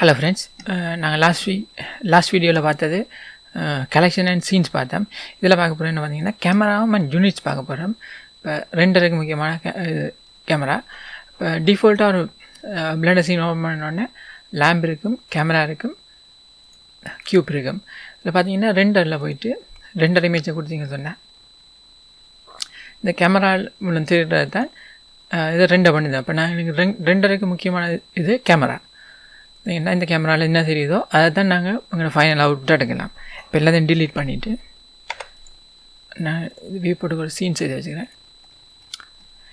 Hello friends, நாங்கள் last வீடியோவில் பார்த்தது கலெக்ஷன் அண்ட் சீன்ஸ் பார்த்தோம். இதில் பார்க்க போகிறோம் என்ன பார்த்தீங்கன்னா கேமராவும் அண்ட் யூனிட்ஸ் பார்க்க போகிறோம். இப்போ ரெண்டரைக்கு முக்கியமான கேமரா. இப்போ டிஃபால்ட்டாக ஒரு பிளண்டர் சீன் ஓப்பன் பண்ணோடனே லேம்ப் இருக்கும், கேமரா இருக்கும், க்யூப் இருக்கும். இதில் பார்த்தீங்கன்னா ரெண்டரில் போயிட்டு ரெண்டரை இமேஜை கொடுத்தீங்கன்னு சொன்னேன். இந்த கேமரா மூலம் திருடுறது தான் இதை ரெண்டை பண்ணுது. அப்போ நான் எனக்கு ரெண்டரைக்கு முக்கியமான இது கேமரா. என்ன இந்த கேமராவில் என்ன தெரியுதோ அதை தான் நாங்கள் உங்களை ஃபைனல் அவுட் எடுக்கலாம். இப்போ எல்லாத்தையும் டிலீட் பண்ணிவிட்டு நான் இது வியூ போட்டு ஒரு சீன்ஸ் இது வச்சுக்கிறேன்.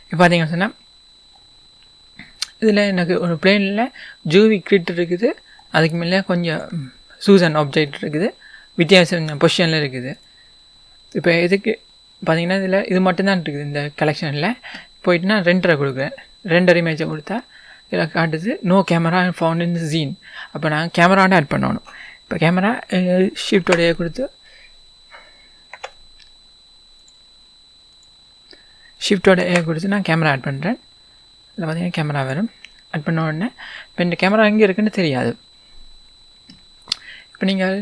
இப்போ பார்த்தீங்கன்னு சொன்னால் இதில் எனக்கு ஒரு பிளேனில் ஜூவி கிரிட் இருக்குது, அதுக்கு மேலே கொஞ்சம் சூசன் ஆப்ஜெக்ட் இருக்குது, வித்தியாசம் பொசிஷனில் இருக்குது. இப்போ இதுக்கு பார்த்தீங்கன்னா இதில் இது மட்டும்தான் இருக்குது. இந்த கலெக்ஷனில் போயிட்டு நான் ரெண்டரை கொடுக்குறேன். ரெண்டரை இமேஜை கொடுத்தா இதில் காட்டுது no camera found in scene. அப்போ நான் கேமராவோட ஆட் பண்ணணும். இப்போ கேமரா ஷிஃப்டோடைய கொடுத்து நான் கேமரா ஆட் பண்ணுறேன். இதில் பார்த்தீங்கன்னா கேமரா வரும். ஆட் பண்ண உடனே இப்போ இந்த கேமரா எங்கே இருக்குன்னு தெரியாது. இப்போ நீங்கள்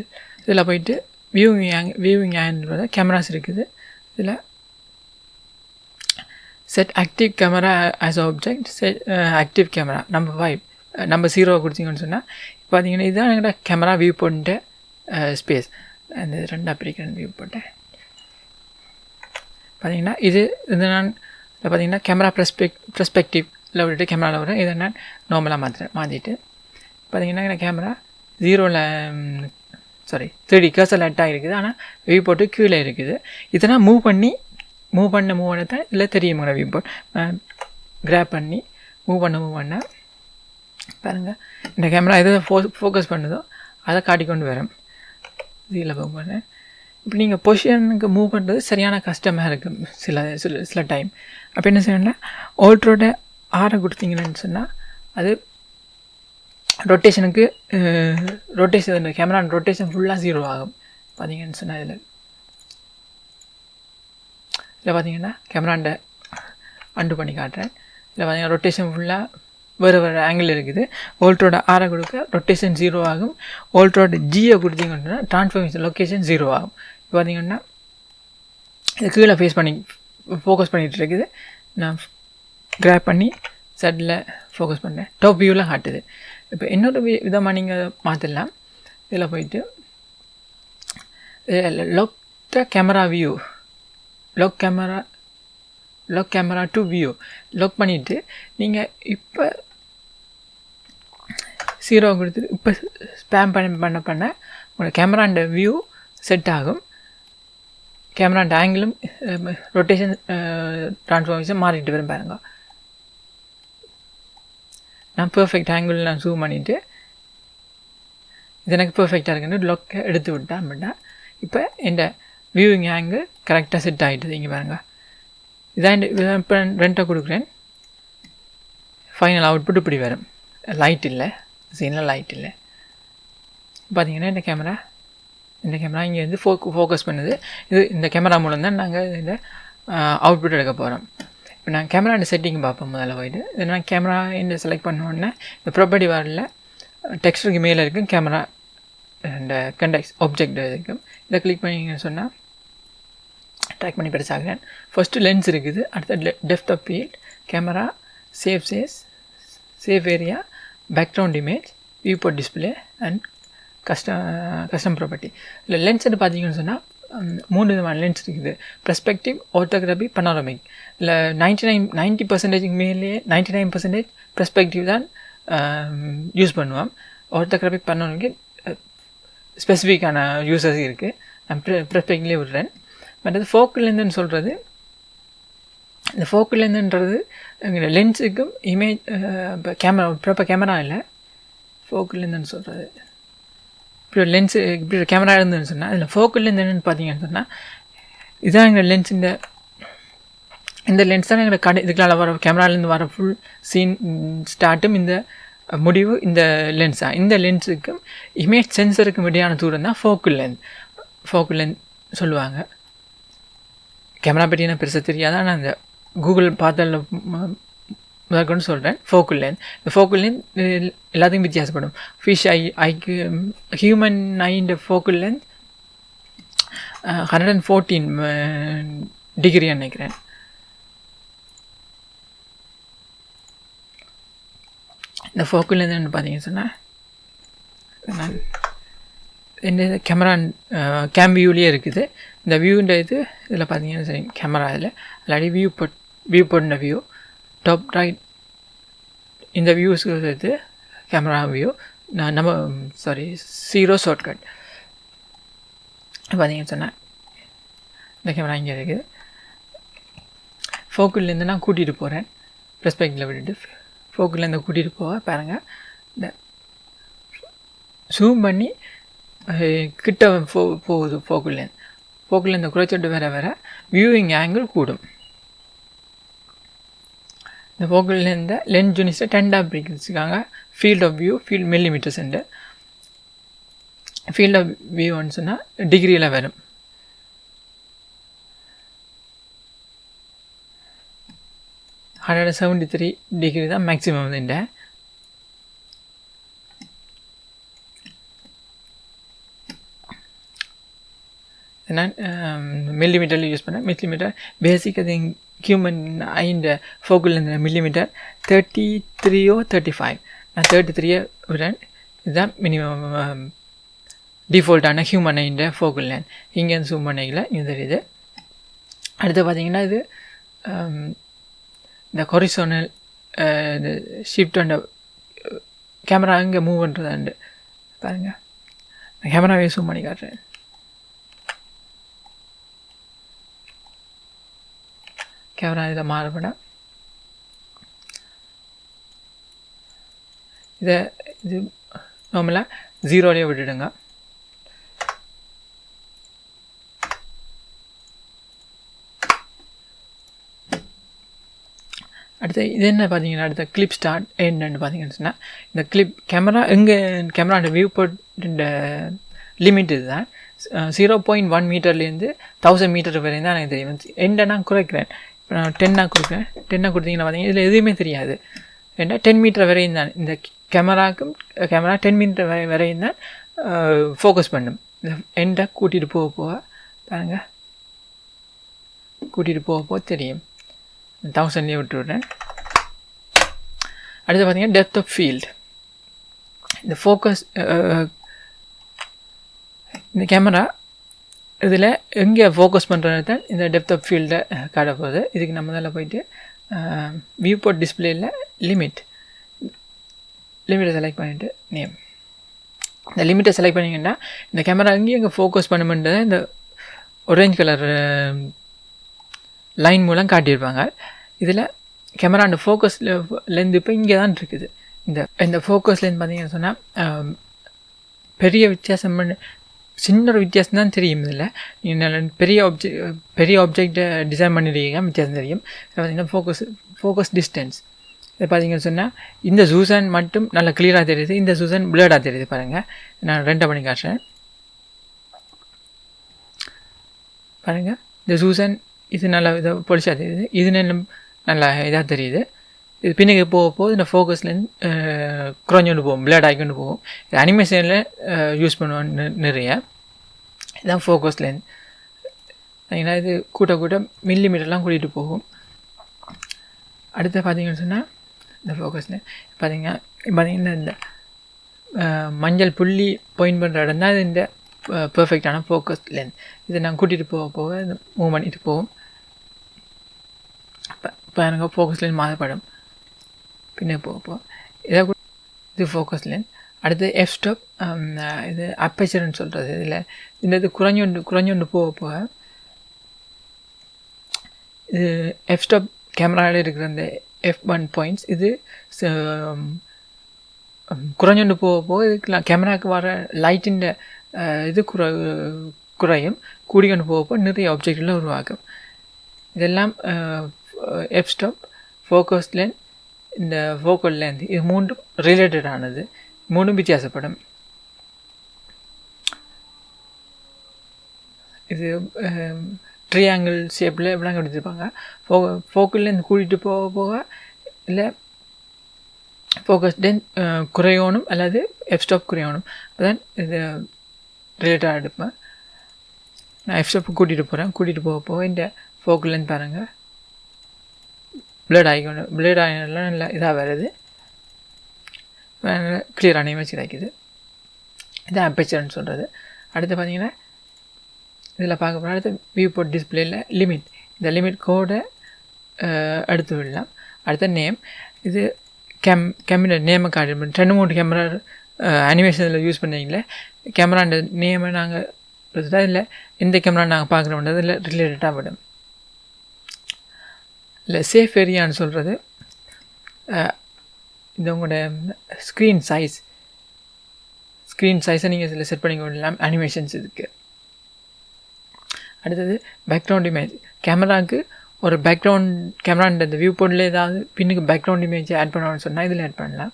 இதில் போயிட்டு வியூவிங் ஆங்கிள் கேமராஸ் இருக்குது. இதில் set active camera as object, set active camera number 5 number 0 கொடுத்தீங்கன்னு சொன்னால் இப்போ பார்த்தீங்கன்னா இதுதான் எங்கள்கிட்ட கேமரா வியூ போட்ட ஸ்பேஸ். அந்த ரெண்டாக பிரிக்கிறேன் வியூ போட்டேன். பார்த்தீங்கன்னா இது நான் பார்த்தீங்கன்னா கேமரா ப்ரெஸ்பெக்டிவில் விட்டுட்டு கேமராவில் வரும். இதை நான் நார்மலாக மாற்றிட்டு பார்த்தீங்கன்னா எனக்கு கேமரா 3D கர்சர் லெட்டாக இருக்குது. ஆனால் வியூ போட்டு கீழே இருக்குது. இதை நான் மூவ் பண்ண தான் இதில் தெரியும். வியூ போட் கிராப் பண்ணி மூவ் பண்ண பாருங்கள், இந்த கேமரா எதை ஃபோக்கஸ் பண்ணுதோ அதை காட்டிக்கொண்டு வரும். இதில் மூவ் பண்ணேன். இப்போ நீங்கள் பொசிஷனுக்கு மூவ் பண்ணுறது சரியான கஷ்டமாக இருக்கும் சில டைம். அப்போ என்ன செய்யணும்னா ஆல்ட்ரோட ஆரை கொடுத்தீங்கன்னு சொன்னால் அது ரொட்டேஷனுக்கு கேமரா ரொட்டேஷன் ஃபுல்லாக 0 ஆகும். பார்த்தீங்கன்னு சொன்னால் இதில் பார்த்தீங்கன்னா கேமராண்ட அண்டு பண்ணி காட்டுறேன். இதில் பார்த்தீங்கன்னா ரொட்டேஷன் ஃபுல்லாக வேறு ஆங்கிள் இருக்குது. ஓல்ட்ரோட ஆரை கொடுக்க ரொட்டேஷன் 0 ஆகும். ஓல்ட்ரோட ஜியை கொடுத்தீங்கன்னா ட்ரான்ஸ்ஃபர்மேஷன் லொக்கேஷன் 0 ஆகும். இப்போ பார்த்தீங்கன்னா இது கீழே ஃபோக்கஸ் பண்ணிகிட்டு இருக்குது. நான் கிராப் பண்ணி சைடில் ஃபோக்கஸ் பண்ணேன். டாப் வியூவில் காட்டுது. இப்போ இன்னொரு விதமாக நீங்கள் மாற்றிடலாம். இதில் போயிட்டு lock the camera view, lock camera to view lock பண்ணிவிட்டு நீங்கள் இப்போ 0 கொடுத்துட்டு இப்போ ஸ்பேம் பண்ண உங்களோட கேமராண்ட வியூ செட் ஆகும். கேமராண்ட ஆங்கிளும் ரொட்டேஷன் ட்ரான்ஸ்ஃபார்மேஷன் மாறிட்டு வரும். பாருங்க, நான் பர்ஃபெக்ட் ஆங்கிள் நான் ஜூம் பண்ணிவிட்டு இது எனக்கு பர்ஃபெக்டாக இருக்குன்னு லாக்கை எடுத்து விட்டேன். இப்போ இந்த வியூவிங் ஆங்கிள் கரெக்டாக செட் ஆகிட்டுது. இங்கே பாருங்கள், இதான் இப்போ ரெண்டை கொடுக்குறேன். ஃபைனல் அவுட்புட் இப்படி வரும். லைட் இல்லை, சீனில் லைட் இல்லை. பார்த்தீங்கன்னா இந்த கேமரா இங்கே ஃபோக்கஸ் பண்ணுது. இந்த கேமரா மூலம் தான் நாங்கள் இதில் அவுட்புட் எடுக்க போகிறோம். இப்போ நான் கேமராண்ட செட்டிங் பார்ப்போம். முதல்ல போய்ட்டு இதை நான் கேமரா இந்த செலக்ட் பண்ணோடனே இந்த ப்ராப்பர்ட்டி வாரில் டெக்ஸ்டருக்கு மேலே இருக்கும் கேமரா இந்த கண்டெக்ஸ் ஆப்ஜெக்ட் இருக்கும். இதை கிளிக் பண்ணிங்கன்னு சொன்னால் ட்ராக் பண்ணி பெருசாகிறேன். ஃபஸ்ட்டு லென்ஸ் இருக்குது, அடுத்த depth of field, camera, safe area, background image, viewport display and custom property. இல்லை லென்ஸ்ன்னு பார்த்தீங்கன்னு சொன்னால் 3 விதமான லென்ஸ் இருக்குது. Perspective, orthography, panoramic. இல்லை 90% மேலேயே 99% பெர்ஸ்பெக்டிவ் தான் யூஸ் பண்ணுவோம். ஆட்டோகிராஃபிக் பனோரமிக் ஸ்பெசிஃபிக்கான யூசர்ஸ் இருக்குது. நான் பெர்ஸ்பெக்டிவ்லேயே விடுறேன். மற்றது ஃபோக்கல் லென்ஸ்ன்னு சொல்கிறது, இந்த ஃபோக்கல் லென்ஸ்ன்றது லென்ஸுக்கும் இமேஜ் இப்போ ப்ராப்பர் கேமரா இல்லை, ஃபோக்கல் லென்ஸ்ன்னு சொல்கிறது. இப்படி லென்ஸு இப்படி கேமரா இருந்துன்னு சொன்னால் இதில் ஃபோக்கல் லென்ஸ் என்னென்னு பார்த்தீங்கன்னு சொன்னால் இதுதான் எங்கள் லென்ஸ். இந்த லென்ஸ் தான் எங்களை இதுக்கெல்லாம் வர கேமராலேருந்து வர ஃபுல் சீன் ஸ்டார்ட்டும் இந்த முடிவு இந்த லென்ஸ் தான். இந்த லென்ஸுக்கும் இமேஜ் சென்சருக்கும் இடையான தூரம் தான் ஃபோக்கல் லென்ஸ் சொல்லுவாங்க. கேமரா பற்றி என்ன பெருசாக தெரியாது. ஆனால் அந்த கூகுள் பார்த்ததில் முதற்கொண்டு சொல்கிறேன். ஃபோக்கல் லென்த், இந்த ஃபோக்கல் லென்த் எல்லாத்துக்கும் வித்தியாசப்படும். ஃபிஷ் ஐக்கு ஹியூமன் ஐண்ட ஃபோக்கல் லென்த் 114 டிகிரி நினைக்கிறேன். இந்த ஃபோக்கல் லென்த் பார்த்தீங்கன்னு சொன்னால் நான் இந்த கேமரா கேம் வியூலேயே இருக்குது. இந்த வியூன்ற இதில் பார்த்தீங்கன்னா சரி கேமரா இல்லாட்டி வியூ போட்ட வியூ டாப் ரைட் இந்த வியூஸ் கேமரா வியூ நம்ம ஜீரோ ஷார்ட்கட் பார்த்தீங்கன்னு சொன்னால் இந்த கேமரா இங்கே இருக்குது. ஃபோக்கல்லேருந்து நான் கூட்டிகிட்டு போகிறேன், பெர்ஸ்பெக்டிவில் விட்டுட்டு ஃபோக்கல்லேருந்து கூட்டிகிட்டு போக பாருங்கள். இந்த ஜூம் பண்ணி கிட்ட போகுது. ஃபோக்கல்லேருந்து குறைச்சிட்டு வர வியூவிங் ஆங்கிள் கூடும். இந்த ஃபோக்கல்லேருந்து லென்ஸ் யூனிட்ஸை 10 பிரிச்சிருக்காங்க. Field of view, field millimetres உண்டு. ஃபீல்ட் ஆஃப் வியூன்னு சொன்னால் டிகிரியில் வரும். $173 டிகிரி தான் மேக்ஸிமம் இதுண்ட. நான் மில்லிமீட்டரில் யூஸ் பண்ணேன். மில்லிமீட்டர் பேசிக் அது ஹியூமன் ஐண்ட ஃபோக்கல் இந்த மில்லிமீட்டர் 33 or 35. நான் 33 விடன். இதுதான் மினிமம் டிஃபால்ட்டான ஹியூமன் ஐண்ட ஃபோக்கல் லேன். இங்கேருந்து ஜூம் பண்ணிக்கல இது தெரியுது. அடுத்து பார்த்தீங்கன்னா இது இந்த ஹொரிசோனல் இது ஷிஃப்ட் அண்ட் கேமரா இங்கே மூவ் பண்ணுறதாண்டு பாருங்கள். நான் கேமராவே ஜூம் பண்ணி காட்டுறேன். கேமரா இதை மாறுபட இது நார்மலாக ஜீரோலேயே விட்டுடுங்க. அடுத்து இது என்ன பார்த்தீங்கன்னா அடுத்த கிளிப் ஸ்டார்ட் என்னன்னு பார்த்தீங்கன்னு சொன்னால் இந்த கிளிப் கேமரா கேமராவோட வியூ போட்ட லிமிட் இது தான். 0.1 மீட்டர்லேருந்து 1000 மீட்டர் வரையும் தான் எனக்கு தெரியும். எண்டை நான் குறைக்கிறேன். இப்போ நான் 10 கொடுக்குறேன். 10 கொடுத்தீங்கன்னா பார்த்தீங்கன்னா இதில் எதுவுமே தெரியாது. ஏன்னா 10 மீட்டர் வரையும் தான் இந்த கேமரா 10 மீட்டர் வரையும் தான் ஃபோக்கஸ் பண்ணும். இந்த எண்டை கூட்டிகிட்டு போக பாருங்க, கூட்டிகிட்டு போக தெரியும். 1000லேயே விட்டு விட்றேன். அடுத்து பார்த்தீங்கன்னா டெப்த் ஆஃப் ஃபீல்டு. இந்த ஃபோக்கஸ் இந்த கேமரா இதில் எங்கே ஃபோக்கஸ் பண்ணுறது தான் இந்த டெப்த் ஆஃப் ஃபீல்டை காட்ட போகுது. இதுக்கு நம்ம அதில் போயிட்டு வியூ போர்ட் டிஸ்பிளேயில் லிமிட்டை செலக்ட் பண்ணிவிட்டு நேம் இந்த லிமிட்டை செலக்ட் பண்ணிங்கன்னா இந்த கேமரா எங்கே ஃபோக்கஸ் பண்ணுமென்றதை இந்த ஆரஞ்சு கலர் லைன் மூலம் காட்டியிருப்பாங்க. இதில் கேமரா அந்த ஃபோக்கஸ் லென்த் இப்போ இங்கே தான் இருக்குது. இந்த ஃபோக்கஸ் லென்த் பார்த்தீங்கன்னு சொன்னால் பெரிய வித்தியாசம் சின்ன ஒரு வித்தியாசம் தான் தெரியும். இதில் நீங்கள் பெரிய ஆப்ஜெக்டை டிசைன் பண்ணிடுறீங்க, வித்தியாசம் தெரியும். இதில் பார்த்தீங்கன்னா ஃபோக்கஸ் டிஸ்டன்ஸ் இதை பார்த்தீங்கன்னு சொன்னால் இந்த சூசன் மட்டும் நல்லா கிளியராக தெரியுது, இந்த சூசன் பிளர்டாக தெரியுது. பாருங்கள், நான் 2 பண்ணி காட்டுறேன். பாருங்கள், இந்த சூசன் இது நல்லா இதை பொலிச்சாக தெரியுது, இது நல்லா இதாக தெரியுது. இது பின்னுக்கு போக இந்த ஃபோக்கஸ்லேருந்து குறைஞ்சொண்டு போகும், பிளட் ஆகிக்கொண்டு போகும். இது அனிமேஷனில் யூஸ் பண்ணுவோம் நிறைய. இதுதான் ஃபோக்கஸ்லேருந்து. பார்த்தீங்கன்னா இது கூட்ட மில்லிமீட்டர்லாம் கூட்டிகிட்டு போகும். அடுத்து பார்த்தீங்கன்னு சொன்னால் இந்த ஃபோக்கஸ்லேருந்து பார்த்தீங்கன்னா இந்த மஞ்சள் புள்ளி பாயிண்ட் பண்ணுற இடம் தான் இந்த பர்ஃபெக்டான ஃபோக்கஸ் லென்த். இதை நான் கூட்டிகிட்டு போக இந்த மூவ் பண்ணிட்டு போகும். இப்போ எனக்கு ஃபோக்கஸ் லென்த் மாறுபடும். பின்னே போக இதை இது ஃபோக்கஸ் லென்த். அடுத்து எஃப் ஸ்டாப், இது அப்பேச்சர்னு சொல்கிறது. இதில் இந்த இது குறைஞ்சொண்டு போக இது எஃப் ஸ்டாப் கேமராவில் இருக்கிற அந்த F1 பாயிண்ட்ஸ் இது குறைஞ்சொண்டு போக இதுக்கு கேமராவுக்கு வர லைட்டின் இது குறையும், கூடிக்கொண்டு போக நிறைய ஆப்ஜெக்டில் உருவாக்கும். இதெல்லாம் எஃப் ஸ்டாப், ஃபோக்கஸ் லென்த், இந்த ஃபோக்கல் லென்த், இது மூன்றும் ரிலேட்டடானது, மூணும் வித்தியாசப்படும். இது ட்ரையாங்கிள் ஷேப்பில் இப்படிலாம் கொடுத்துருப்பாங்க. ஃபோக்கல் லென்த் கூட்டிகிட்டு போக இல்லை ஃபோக்கஸ் டென் குறையணும் அல்லது எஃப் ஸ்டாப் குறையணும். அப்போ தான் இது ரிலேட்டடாக எடுப்பேன். நான் எஃப் ஸ்டாப் கூட்டிகிட்டு போக இந்த ஃபோக்கல்லேருந்து பாருங்கள் பிளட் ஆகிக்கணும். பிளட் ஆகினாலாம் நல்லா இதாக வருது, கிளியரான இமேஜ் கிடைக்குது. இதுதான் அப்பேச்சர்னு சொல்கிறது. அடுத்து பார்த்தீங்கன்னா இதில் பார்க்க போனால் அடுத்து வியூ போர்ட் டிஸ்பிளேயில் லிமிட், இந்த லிமிட் கோடை எடுத்து விடலாம். அடுத்த நேம், இது கேமரா நேமை காட்டி 2-3 கேமரா அனிமேஷனில் யூஸ் பண்ணிங்களே கேமராண்ட நேமை நாங்கள் எடுத்துட்டா இல்லை எந்த கேமரா நாங்கள் பார்க்குறோம்ன்றது இல்லை ரிலேட்டடாக விடும். இல்லை சேஃப் ஏரியான்னு சொல்கிறது இந்த உங்களோட ஸ்க்ரீன் சைஸை நீங்கள் இதில் செட் பண்ணி விடலாம். அனிமேஷன்ஸ் இதுக்கு. அடுத்தது பேக்ரவுண்ட் இமேஜ், கேமராவுக்கு ஒரு கேமரான்ற இந்த வியூ போர்டில் ஏதாவது பின்னுக்கு பேக்ரவுண்ட் இமேஜ் ஆட் பண்ணணும்னு சொன்னால் இதில் ஆட் பண்ணலாம்.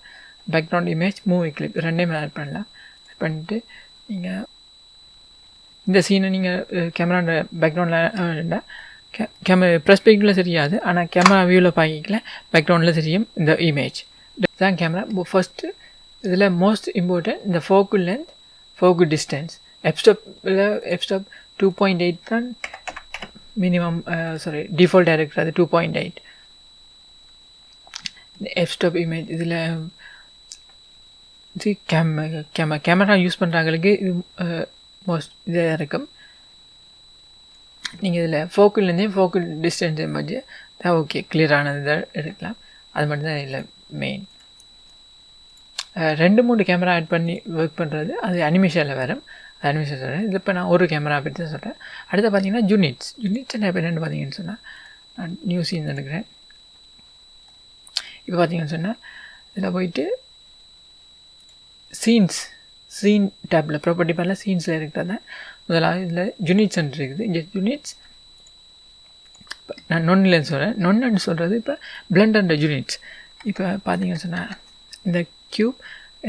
பேக்ரவுண்ட் இமேஜ், மூவி கிளிப் ரெண்டையுமே ஆட் பண்ணலாம். ஆட் பண்ணிவிட்டு நீங்கள் இந்த சீனை நீங்கள் கேமரான்ற பேக்ரவுண்டில் ப்ரெஸ் பேக்கில் தெரியாது, ஆனால் கேமரா வியூவில் பார்க்கல பேக்ரவுண்டில் தெரியும் இந்த இமேஜ். இதுதான் கேமரா. ஃபஸ்ட்டு இதில் மோஸ்ட் இம்பார்ட்டன்ட் இந்த focal length, focal distance. F stop 2.8 தான் மினிமம், டிஃபால்ட்டாக இருக்கிறது 2.8. எஃப் ஸ்டாப் இமேஜ் இதில் இது கேமரா யூஸ் பண்ணுறாங்களுக்கு இது மோஸ்ட் இதாக இருக்கும். நீங்கள் இதில் ஃபோக்கல்லேருந்தே ஃபோக்கல் டிஸ்டன்ஸ் இமேஜ் தான் ஓகே கிளியரானது தான் எடுக்கலாம். அது மட்டும்தான் இதில் மெயின். 2-3 கேமரா ஆட் பண்ணி ஒர்க் பண்ணுறது அது அனிமேஷனில் வரும். அனிமேஷன் சொல்கிறேன். இதில் இப்போ நான் ஒரு கேமரா பற்றி தான் சொல்கிறேன். அடுத்து பார்த்தீங்கன்னா யூனிட்ஸ் இப்போ என்னென்னு பார்த்தீங்கன்னு சொன்னால் நான் நியூ சீன் எடுக்கிறேன். இப்போ பார்த்தீங்கன்னு சொன்னால் இதில் போயிட்டு சீன் டேப்பில் ப்ராப்பர்ட்டி பண்ணல சீன்ஸில் இருக்கிறத முதலாவது இதில் யூனிட்ஸ் இருக்குது. இந்த யூனிட்ஸ் நான் நொன்னில்னு சொல்கிறேன். நொன்னு சொல்கிறது இப்போ பிளண்டர் யூனிட்ஸ். இப்போ பார்த்தீங்கன்னு சொன்னால் இந்த க்யூப்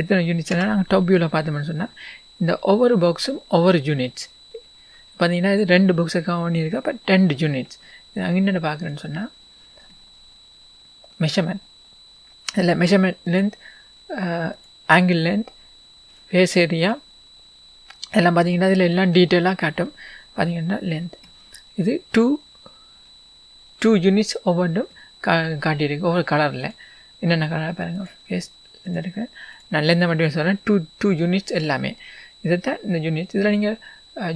எத்தனை யூனிட்ஸ் நாங்கள் டாப் வியூவில் பார்த்தோம்னு சொன்னால் இந்த ஒவ்வொரு பாக்ஸும் ஒவ்வொரு யூனிட்ஸ். பார்த்தீங்கன்னா இது 2 பாக்ஸை கவர் பண்ணியிருக்கு. அப்போ 10 யூனிட்ஸ். இது அங்கே என்னென்ன பார்க்குறேன்னு சொன்னால் மெஷர்மெண்ட், இதில் measurement length, angle length, face area எல்லாம் பார்த்தீங்கன்னா இதில் எல்லாம் டீட்டெயிலாக காட்டும். பார்த்தீங்கன்னா லென்த் இது 2 யூனிட்ஸ் ஒவ்வொன்றும் காட்டியிருக்கு ஒவ்வொரு கலரில். என்னென்ன கலர் பாருங்கள். ஃபேஸ் லென்த் இருக்குது. நான் லென்த்தை மட்டும் சொல்கிறேன். 2 யூனிட்ஸ் எல்லாமே இதை தான் இந்த யூனிட்ஸ். இதில் நீங்கள்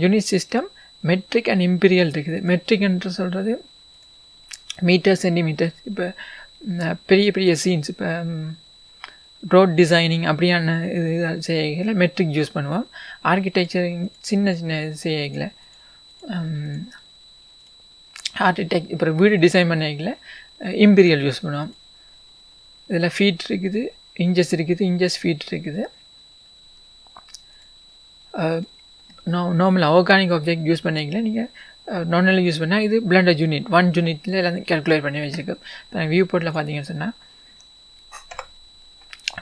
unit system metric and imperial இருக்குது. மெட்ரிக் என்று சொல்கிறது மீட்டர், சென்டிமீட்டர். இப்போ பெரிய சீன்ஸ், இப்போ ரோட் டிசைனிங் அப்படியான இது செய்யல மெட்ரிக் யூஸ் பண்ணுவோம். ஆர்கிடெக்சரிங் சின்ன செய்யல இப்போ வீடு டிசைன் பண்ணிக்கல இம்பீரியல் யூஸ் பண்ணுவோம். இதில் ஃபீட் இருக்குது, இன்ச்சஸ் இருக்குது, இன்ச்சஸ் ஃபீட் இருக்குது. நார்மல் ஆர்கானிக் ஆப்ஜெக்ட் யூஸ் பண்ணிக்கல நீங்கள் நார்மலாக யூஸ் பண்ணால் இது பிளண்டர் யூனிட் 1 யூனிட்டில் எல்லாம் கேல்குலேட் பண்ணி வச்சுருக்கு. இப்போ வியூ போர்ட்டில் பார்த்தீங்கன்னு சொன்னால்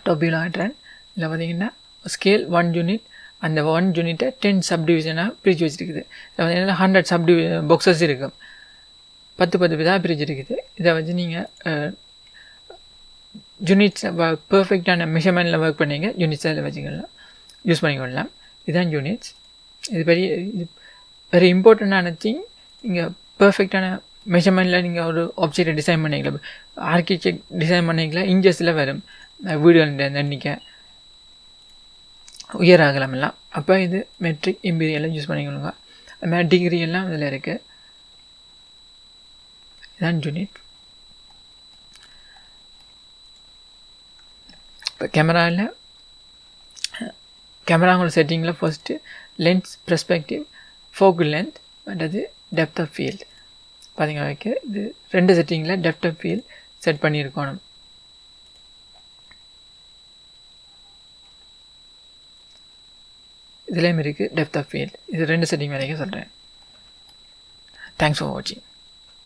டாப் வியூவில் ஆட்டுறேன். இதில் பார்த்தீங்கன்னா ஸ்கேல் 1 யூனிட், அந்த 1 யூனிட்டை 10 சப்டிவிஷனாக பிரித்து வச்சுருக்குது. இதில் பார்த்தீங்கன்னா 100 பாக்ஸஸ் இருக்கும், 10 விதாக பிரிச்சுருக்குது. இதை வச்சு நீங்கள் யூனிட்ஸ் பர்ஃபெக்டான மெஷர்மெண்ட்டில் ஒர்க் பண்ணிங்க யூனிட்ஸ் அதில் வச்சுக்கலாம், யூஸ் பண்ணிக்கொள்ளலாம். இதுதான் யூனிட்ஸ். இது வெரி இம்பார்ட்டண்ட்டான திங். நீங்கள் பர்ஃபெக்டான மெஷர்மெண்ட்டில் நீங்கள் ஒரு ஆப்ஜெக்டை டிசைன் பண்ணிக்கலாம், ஆர்கிடெக்ட் டிசைன் பண்ணிக்கலாம். இன்ச்சஸில் வரும் வீடுகள எண்ணிக்கை உயராகலாமெல்லாம். அப்போ இது மெட்ரிக் இம்பீரியெல்லாம் யூஸ் பண்ணிக்கொள்ளுங்க. அது மாதிரி டிகிரி எல்லாம் இதில் இருக்குது. இதுதான் யூனிட். இப்போ கேமராவோட செட்டிங்கில் first lens, perspective, focal length மற்றது டெப்த் ஆஃப் ஃபீல்ட் பார்த்தீங்கன்னா இது 2 செட்டிங்கில் டெப்த் ஆஃப் ஃபீல்ட் செட் பண்ணியிருக்கணும். இதுலேயும் இருக்குது டெப்த் ஆஃப் ஃபீல்ட். இது 2 செட்டிங் வரைக்கும் சொல்கிறேன். தேங்க்ஸ் ஃபார் வாட்சிங்.